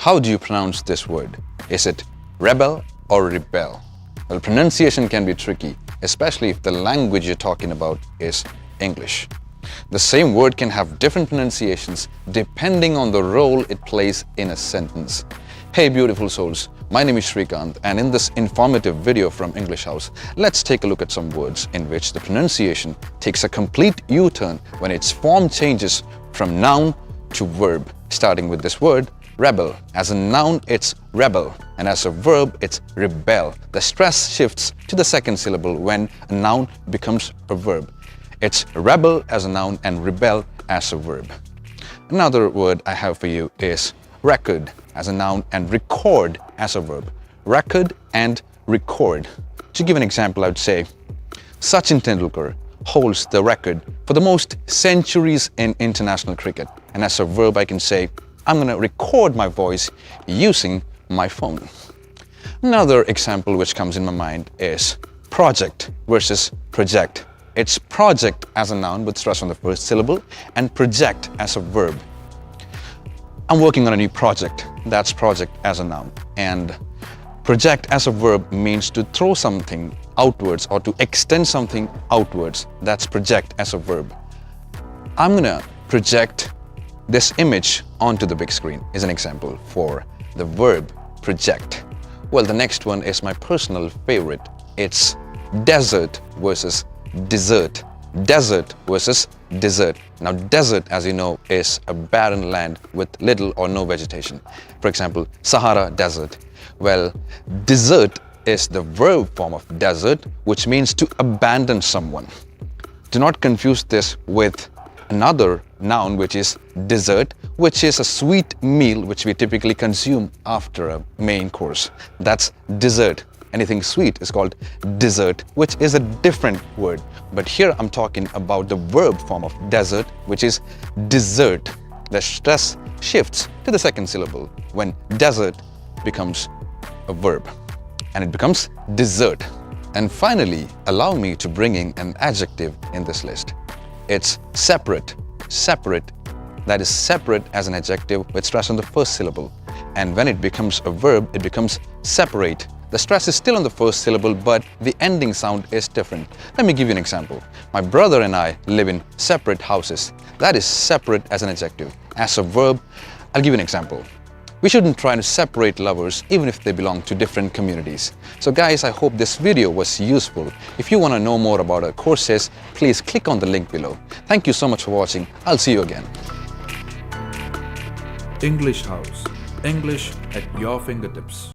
How do you pronounce this word? Is it rebel or rebel? Well, pronunciation can be tricky, especially if the language you're talking about is English. The same word can have different pronunciations depending on the role it plays in a sentence. Hey beautiful souls, my name is Sreekanth, and in this informative video from englishhouse, let's take a look at some words in which the pronunciation takes a complete U-turn when its form changes from noun to verb, starting with this word rebel. As a noun, it's rebel, and as a verb, it's rebel. The stress shifts to the second syllable when a noun becomes a verb. It's rebel as a noun and rebel as a verb. Another word I have for you is record as a noun and record as a verb. Record and record. To give an example, I would say Sachin Tendulkar holds the record for the most centuries in international cricket. And as a verb, I can say, I'm going to record my voice using my phone. Another example which comes in my mind is project versus project. It's project as a noun with stress on the first syllable and project as a verb. I'm working on a new project. That's project as a noun. And project as a verb means to throw something outwards or to extend something outwards. That's project as a verb. I'm going to project this image onto the big screen is an example for the verb project. Well, the next one is my personal favorite. It's desert versus desert. Desert versus desert. Now, desert, as you know, is a barren land with little or no vegetation. For example, Sahara Desert. Well, desert is the verb form of desert, which means to abandon someone. Do not confuse this with another noun, which is dessert, which is a sweet meal which we typically consume after a main course. That's dessert. Anything sweet is called dessert, which is a different word. But here I'm talking about the verb form of desert, which is dessert. The stress shifts to the second syllable when desert becomes a verb and it becomes dessert. And finally, allow me to bring in an adjective in this list. It's separate. Separate, that is separate as an adjective with stress on the first syllable. And when it becomes a verb, it becomes separate. The stress is still on the first syllable, but the ending sound is different. Let me give you an example. My brother and I live in separate houses. That is separate as an adjective. As a verb, I'll give you an example. We shouldn't try to separate lovers even if they belong to different communities. So guys, I hope this video was useful. If you want to know more about our courses, please click on the link below. Thank you so much for watching. I'll see you again. English House. English at your fingertips.